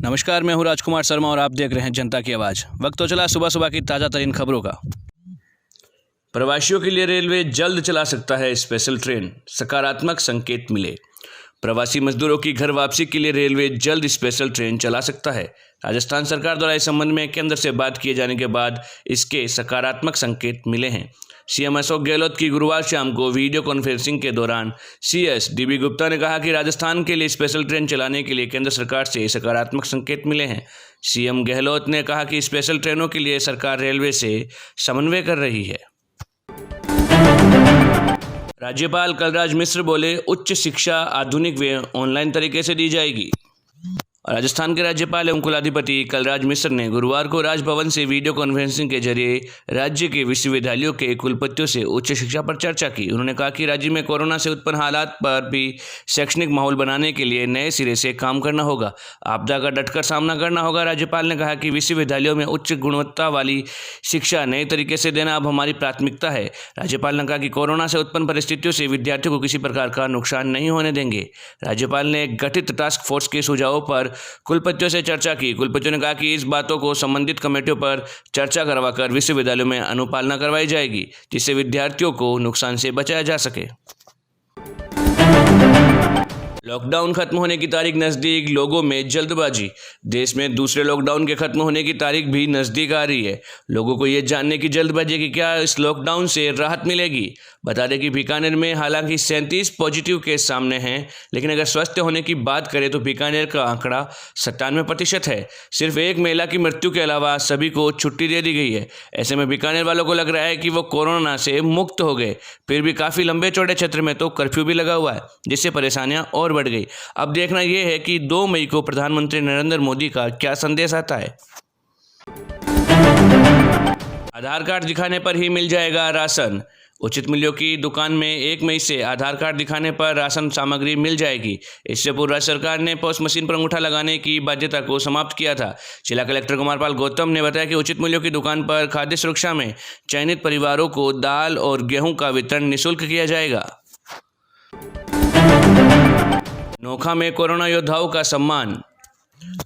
नमस्कार, मैं हूं राजकुमार शर्मा और आप देख रहे हैं जनता की आवाज़। वक्त तो चला सुबह सुबह की ताज़ा तरीन खबरों का। प्रवासियों के लिए रेलवे जल्द चला सकता है स्पेशल ट्रेन, सकारात्मक संकेत मिले। प्रवासी मजदूरों की घर वापसी के लिए रेलवे जल्द स्पेशल ट्रेन चला सकता है। राजस्थान सरकार द्वारा इस संबंध में केंद्र से बात किए जाने के बाद इसके सकारात्मक संकेत मिले हैं। सीएम अशोक गहलोत की गुरुवार शाम को वीडियो कॉन्फ्रेंसिंग के दौरान सीएस डीबी गुप्ता ने कहा कि राजस्थान के लिए स्पेशल ट्रेन चलाने के लिए केंद्र सरकार से सकारात्मक संकेत मिले हैं। सीएम गहलोत ने कहा कि स्पेशल ट्रेनों के लिए सरकार रेलवे से समन्वय कर रही है। राज्यपाल कलराज मिश्र बोले, उच्च शिक्षा आधुनिक व ऑनलाइन तरीके से दी जाएगी। राजस्थान के राज्यपाल एवं कुलाधिपति कलराज मिश्र ने गुरुवार को राजभवन से वीडियो कॉन्फ्रेंसिंग के जरिए राज्य के विश्वविद्यालयों के कुलपतियों से उच्च शिक्षा पर चर्चा की। उन्होंने कहा कि राज्य में कोरोना से उत्पन्न हालात पर भी शैक्षणिक माहौल बनाने के लिए नए सिरे से काम करना होगा, आपदा का डटकर सामना करना होगा। राज्यपाल ने कहा कि विश्वविद्यालयों में उच्च गुणवत्ता वाली शिक्षा नए तरीके से देना अब हमारी प्राथमिकता है। राज्यपाल ने कहा कि कोरोना से उत्पन्न परिस्थितियों से विद्यार्थियों को किसी प्रकार का नुकसान नहीं होने देंगे। राज्यपाल ने गठित टास्क फोर्स के सुझावों पर कुलपतियों से चर्चा की। कुलपतियों ने कहा कि इस बातों को संबंधित कमेटियों पर चर्चा करवाकर विश्वविद्यालयों में अनुपालना करवाई जाएगी, जिससे विद्यार्थियों को नुकसान से बचाया जा सके। लॉकडाउन खत्म होने की तारीख नज़दीक, लोगों में जल्दबाजी। देश में दूसरे लॉकडाउन के खत्म होने की तारीख भी नज़दीक आ रही है। लोगों को ये जानने की जल्दबाजी है कि क्या इस लॉकडाउन से राहत मिलेगी। बता दें कि बीकानेर में हालांकि 37 पॉजिटिव केस सामने हैं, लेकिन अगर स्वस्थ होने की बात करें तो बीकानेर का आंकड़ा 97% है। सिर्फ एक महिला की मृत्यु के अलावा सभी को छुट्टी दे दी गई है। ऐसे में बीकानेर वालों को लग रहा है कि वो कोरोना से मुक्त हो गए। फिर भी काफ़ी लंबे चौड़े क्षेत्र में तो कर्फ्यू भी लगा हुआ है, जिससे परेशानियां और बढ़ गई। अब देखना यह है कि 2 मई को प्रधानमंत्री नरेंद्र मोदी का क्या संदेश आता है। आधार कार्ड दिखाने पर ही मिल जाएगा राशन। उचित मूल्यों की दुकान में 1 मई से आधार कार्ड दिखाने पर राशन सामग्री मिल जाएगी। इससे पूर्व राज्य सरकार ने पोस्ट मशीन पर अंगूठा लगाने की बाध्यता को समाप्त किया था। जिला कलेक्टर कुमारपाल गौतम ने बताया कि उचित मूल्यों की दुकान पर खाद्य सुरक्षा में चयनित परिवारों को दाल और गेहूं का वितरण निःशुल्क किया जाएगा। नोखा में कोरोना योद्धाओं का सम्मान।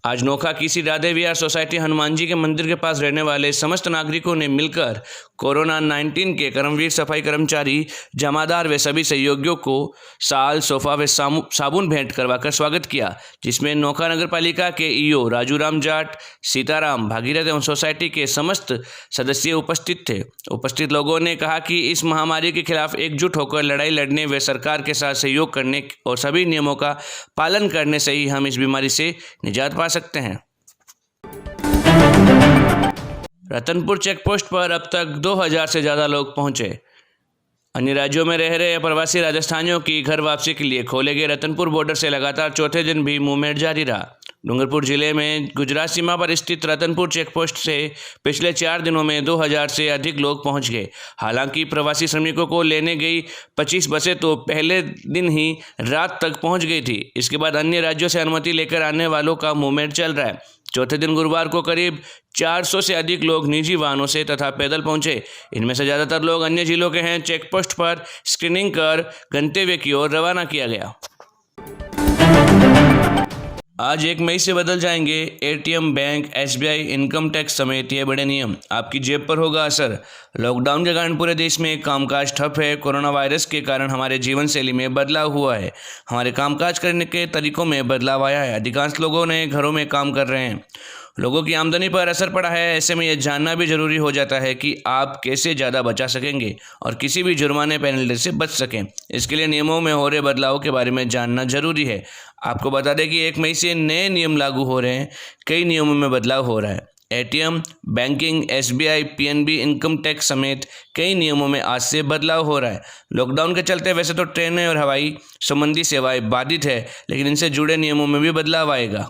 आज नोखा की श्री राधे विहार सोसाइटी हनुमान जी के मंदिर के पास रहने वाले समस्त नागरिकों ने मिलकर कोरोना 19 के कर्मवीर सफाई कर्मचारी, जमादार व सभी सहयोगियों को साल, सोफा व साबुन भेंट करवाकर स्वागत किया, जिसमें नोखा नगर पालिका के ईओ राजूराम जाट, सीताराम, भागीरथ एवं सोसाइटी के समस्त सदस्य उपस्थित थे। उपस्थित लोगों ने कहा कि इस महामारी के खिलाफ एकजुट होकर लड़ाई लड़ने व सरकार के साथ सहयोग करने और सभी नियमों का पालन करने से ही हम इस बीमारी से निजात पा सकते हैं। रतनपुर चेकपोस्ट पर अब तक 2000 से ज़्यादा लोग पहुंचे। अन्य राज्यों में रह रहे प्रवासी राजस्थानियों की घर वापसी के लिए खोले गए रतनपुर बॉर्डर से लगातार चौथे दिन भी मूवमेंट जारी रहा। डूंगरपुर जिले में गुजरात सीमा पर स्थित रतनपुर चेकपोस्ट से पिछले 4 दिनों में 2000 से अधिक लोग पहुंच गए। हालांकि प्रवासी श्रमिकों को लेने गई 25 बसें तो पहले दिन ही रात तक पहुंच गई थी। इसके बाद अन्य राज्यों से अनुमति लेकर आने वालों का मूवमेंट चल रहा है। चौथे दिन गुरुवार को करीब 400 से अधिक लोग निजी वाहनों से तथा पैदल पहुंचे। इनमें से ज़्यादातर लोग अन्य जिलों के हैं। चेकपोस्ट पर स्क्रीनिंग कर गंतव्य की ओर रवाना किया गया। आज 1 मई से बदल जाएंगे ATM, bank, SBI, income tax समेत ये बड़े नियम। आपकी जेब पर होगा असर। लॉकडाउन के कारण पूरे देश में कामकाज ठप है। कोरोना वायरस के कारण हमारे जीवन शैली में बदलाव हुआ है। हमारे कामकाज करने के तरीकों में बदलाव आया है। अधिकांश लोगों ने घरों में काम कर रहे हैं। लोगों की आमदनी पर असर पड़ा है। ऐसे में यह जानना भी जरूरी हो जाता है कि आप कैसे ज़्यादा बचा सकेंगे और किसी भी जुर्माने पेनल्टी से बच सकें। इसके लिए नियमों में हो रहे बदलाव के बारे में जानना जरूरी है। आपको बता दें कि 1 मई से नए नियम लागू हो रहे हैं। कई नियमों में बदलाव हो रहा है। ATM, banking, SBI, PNB, income tax समेत कई नियमों में आज से बदलाव हो रहा है। लॉकडाउन के चलते वैसे तो ट्रेनें और हवाई संबंधी सेवाएं बाधित है, लेकिन इनसे जुड़े नियमों में भी बदलाव आएगा।